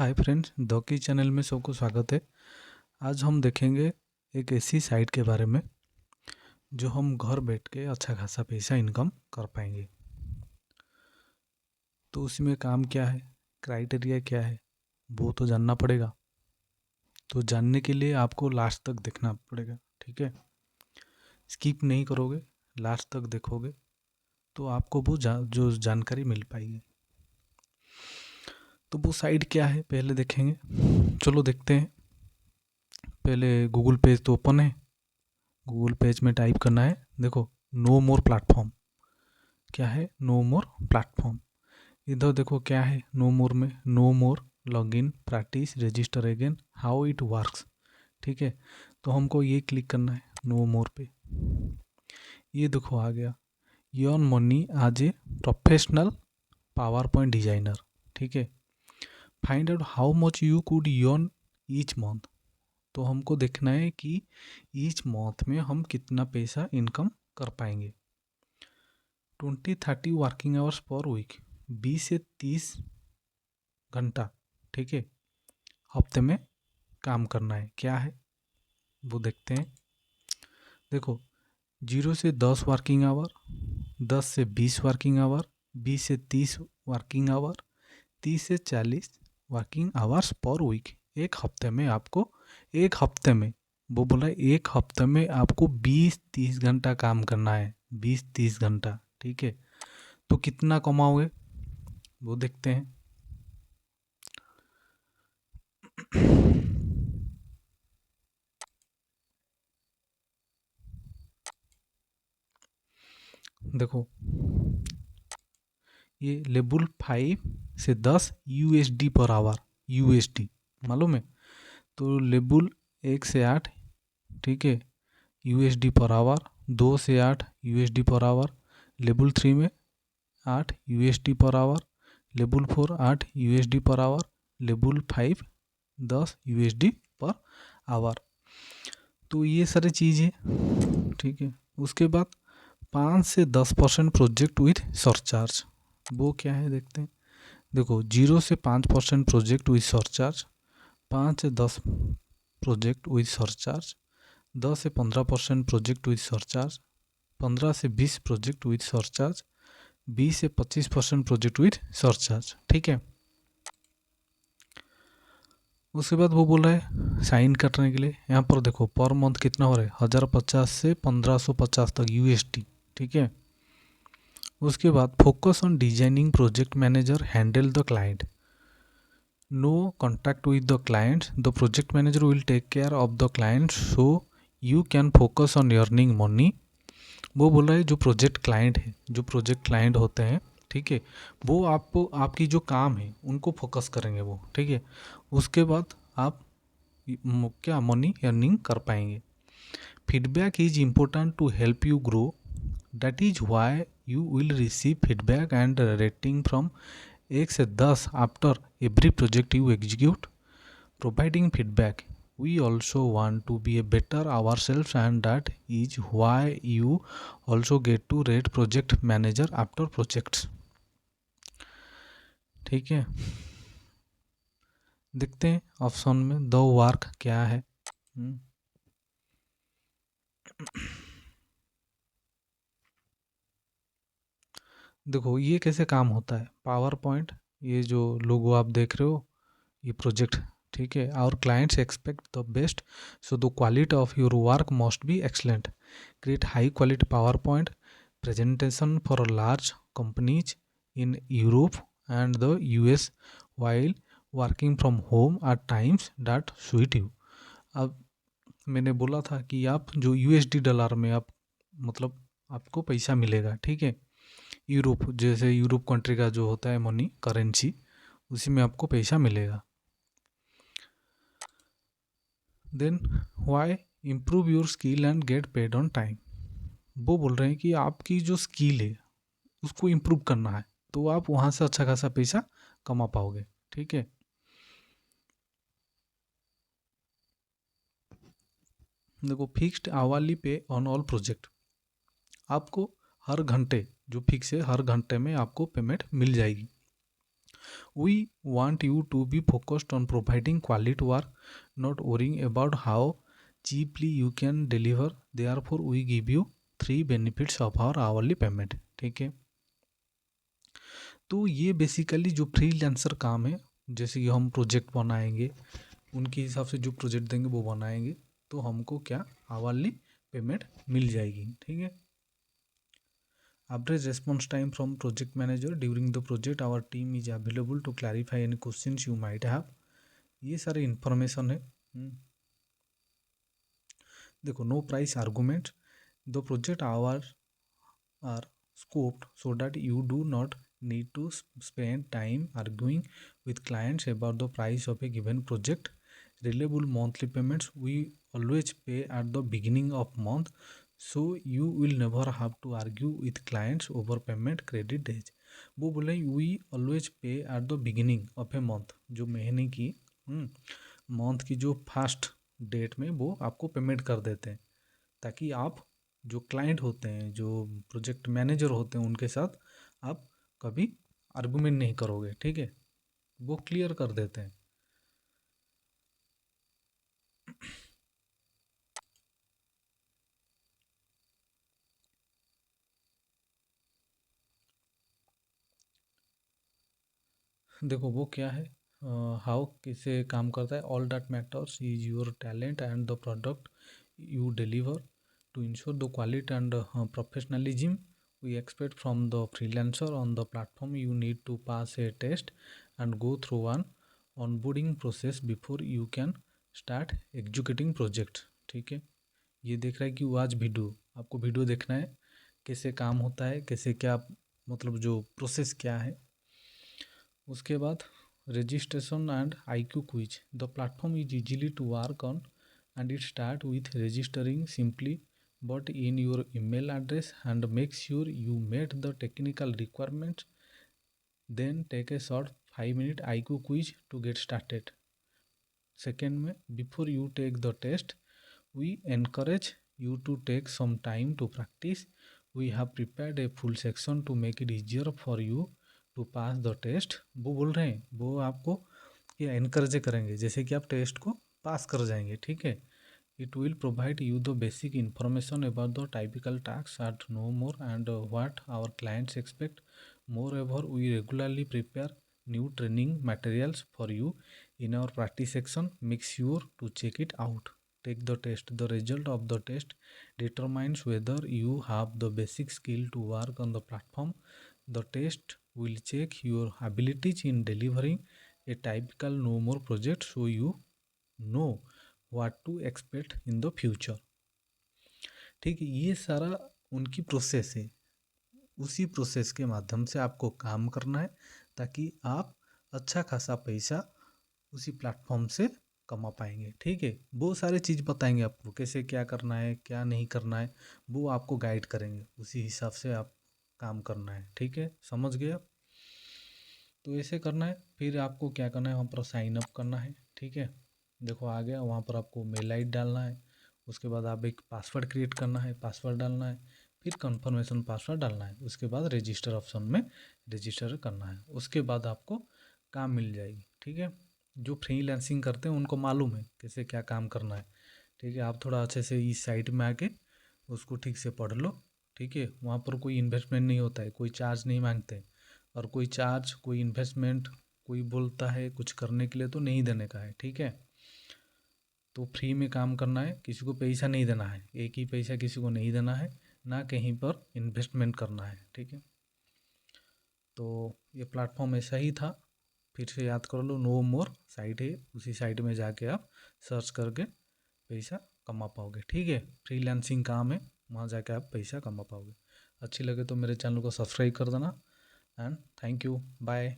Hi friends, दोकी channel में सबको स्वागत है। आज हम देखेंगे एक ऐसी साइट के बारे में जो हम घर बैठ के अच्छा खासा पैसा इनकम कर पाएंगे। तो उसमें काम क्या है, क्राइटेरिया क्या है, वो तो जानना पड़ेगा। तो जानने के लिए आपको लास्ट तक देखना पड़ेगा, ठीक है। स्किप नहीं करोगे, लास्ट तक देखोगे तो आपको वो जो जानकारी मिल पाएगी। तो वो साइट क्या है पहले देखेंगे, चलो देखते हैं। पहले गूगल पेज तो ओपन है। गूगल पेज में टाइप करना है, देखो नो मोर प्लेटफॉर्म। क्या है नो मोर प्लेटफॉर्म? इधर देखो क्या है नो मोर में, no more login practice register again how it works. ठीक है, तो हमको ये क्लिक करना है नो मोर पे। ये देखो आ गया, earn money as a professional PowerPoint designer. ठीक है, find out how much you could earn each month. तो हमको देखना है कि ईच मंथ में हम कितना पैसा इनकम कर पाएंगे। 20-30 वर्किंग आवर्स पर वीक, 20 से 30 घंटा, ठीक है, हफ्ते में काम करना है। क्या है वो देखते हैं। देखो 0 से 10 वर्किंग आवर, 10 से 20 वर्किंग आवर, 20 से 30 वर्किंग आवर, 30 से 40 वर्किंग आवर्स पर वीक। एक हफ्ते में आपको, एक हफ्ते में वो बोला एक हफ्ते में आपको 20-30 घंटा काम करना है, 20-30 घंटा। ठीक है, तो कितना कमाओगे वो देखते हैं। देखो ये लेबल 5 से 10 यूएसडी पर आवर, यूएसडी मालूम है। तो लेबल 1 से 8, ठीक है, यूएसडी पर आवर, 2 से 8 यूएसडी पर आवर, लेबल 3 में 8 USD per hour, label 4 8 USD per hour, label 5 10 USD per hour. तो ये सारी चीज़ है, ठीक है। उसके बाद 5 से 10% प्रोजेक्ट विथ सरचार्ज, वो क्या है देखते हैं। देखो 0 से 5% प्रोजेक्ट विथ सरचार्ज, 5 से 10 प्रोजेक्ट विथ सरचार्ज, 10 से 15% प्रोजेक्ट विथ सरचार्ज, 15 से 20 प्रोजेक्ट विथ सरचार्ज, 20 से 25% प्रोजेक्ट विथ सरचार्ज। ठीक है, उसके बाद वो बोल रहा है साइन करने के लिए। यहाँ पर देखो पर मंथ कितना हो रहा है, 1050 से 1550 तक यूएसडी। ठीक है, उसके बाद focus on designing project manager handle the client, no contact with the client, the project manager will take care of the client so you can focus on earning money. वो बोल रहा है जो प्रोजेक्ट क्लाइंट है, जो project client होते हैं, ठीक है, वो आपको आपकी जो काम है उनको फोकस करेंगे वो। ठीक है, उसके बाद आप क्या मनी अर्निंग कर पाएंगे। Feedback is important to help you grow, that is why you will receive feedback and rating from 1 से 10 after every project you execute. Providing feedback, we also want to be a better ourselves, and that is why you also get to rate project manager after projects। ठीक है, देखते हैं option में the work क्या है। देखो ये कैसे काम होता है, पावर पॉइंट, ये जो लोगो आप देख रहे हो ये प्रोजेक्ट, ठीक है। Our clients expect the best, so the quality of your work must be excellent. Create high quality PowerPoint presentation for large companies in Europe and the US while working from home at times that suit you। अब मैंने बोला था कि आप जो USD dollar में आप मतलब आपको पैसा मिलेगा, ठीक है। यूरोप जैसे यूरोप कंट्री का जो होता है मनी करेंसी, उसी में आपको पैसा मिलेगा। Then why improve your skill and get paid on time. वो बोल रहे हैं कि आपकी जो स्किल है उसको इम्प्रूव करना है, तो आप वहाँ से अच्छा खासा पैसा कमा पाओगे। ठीक है, देखो फिक्स्ड आवर्ली पे ऑन ऑल प्रोजेक्ट, आपको हर घंटे जो फिक्स है हर घंटे में आपको पेमेंट मिल जाएगी। We want you to be focused on providing quality work, not worrying about how cheaply you can deliver. Therefore we give you 3 benefits of our hourly payment. ठीक है, तो ये बेसिकली जो फ्रीलांसर काम है, जैसे कि हम प्रोजेक्ट बनाएंगे, उनके हिसाब से जो प्रोजेक्ट देंगे वो बनाएंगे, तो हमको क्या आवरली पेमेंट मिल जाएगी। ठीक है, average response time from project manager during the project, our team is available to clarify any questions you might have। ये सारे इन्फॉर्मेशन है। देखो, no price argument, the project hour are scoped so that you do not need to spend time arguing with clients about the price of a given project। Reliable monthly payments, we always pay at the beginning of month, so you will never have to argue with clients over payment credit days। वो बोले we always pay at the beginning of a month, जो महीने की month की जो first date में वो आपको पेमेंट कर देते हैं, ताकि आप जो क्लाइंट होते हैं, जो प्रोजेक्ट मैनेजर होते हैं, उनके साथ आप कभी आर्गुमेंट नहीं करोगे। ठीक है, वो क्लियर कर देते हैं। देखो वो क्या है, हाउ किसे काम करता है। All that matters is your talent and the product you deliver to ensure the quality and professionalism we expect from the freelancer on the platform। You need to pass a test and go through an onboarding process before you can start executing project। ठीक है, ये देख रहा है कि आज video, आपको video देखना है कैसे काम होता है, कैसे क्या मतलब जो प्रोसेस क्या है। उसके बाद registration and IQ quiz, the platform is easily to work on and it start with registering simply but in your email address and make sure you met the technical requirements। Then take a short 5-minute IQ quiz to get started। Second में, before you take the test, we encourage you to take some time to practice। We have prepared a full section to make it easier for you to pass the test। वो बोल रहे हैं, वो आपको ये encourage करेंगे जैसे कि आप टेस्ट को पास कर जाएंगे। ठीक है, it will provide you the basic information about the typical tasks at no more and what our clients expect। Moreover, we regularly prepare new training materials for you in our practice section। Make sure to check it out। Take the test, the result of the test determines whether you have the basic skill to work on the platform। The test will check your abilities in delivering a typical no more project, so you know what to expect in the future। ठीक है, ये सारा उनकी process है, उसी process के माध्यम से आपको काम करना है, ताकि आप अच्छा खासा पैसा उसी प्लेटफॉर्म से कमा पाएंगे। ठीक है, वो सारे चीज़ बताएंगे आपको, कैसे क्या करना है क्या नहीं करना है, वो आपको गाइड करेंगे, उसी हिसाब से आप काम करना है। ठीक है, समझ गए आप? तो ऐसे करना है। फिर आपको क्या करना है, वहाँ पर साइन अप करना है। ठीक है, देखो आ गया, वहाँ पर आपको मेल ID डालना है। उसके बाद आप एक पासवर्ड क्रिएट करना है, पासवर्ड डालना है, फिर कंफर्मेशन पासवर्ड डालना है। उसके बाद रजिस्टर ऑप्शन में रजिस्टर करना है। उसके बाद आपको काम मिल जाएगी। ठीक है, जो फ्रीलांसिंग करते हैं उनको मालूम है कैसे क्या काम करना है। ठीक है, आप थोड़ा अच्छे से इस साइट में आके उसको ठीक से पढ़ लो। ठीक है, वहाँ पर कोई इन्वेस्टमेंट नहीं होता है, कोई चार्ज नहीं मांगते, और कोई चार्ज कोई इन्वेस्टमेंट कोई बोलता है कुछ करने के लिए तो नहीं देने का है। ठीक है, तो फ्री में काम करना है, किसी को पैसा नहीं देना है, एक ही पैसा किसी को नहीं देना है, ना कहीं पर इन्वेस्टमेंट करना है। ठीक है, तो ये प्लेटफॉर्म ऐसा ही था। फिर से याद कर लो, नो मोर साइट है, उसी साइट में जाके आप सर्च करके पैसा कमा पाओगे। ठीक है, फ्रीलांसिंग काम है, वहाँ जाके आप पैसा कमा पाओगे। अच्छी लगे तो मेरे चैनल को सब्सक्राइब कर देना एंड थैंक यू, बाय।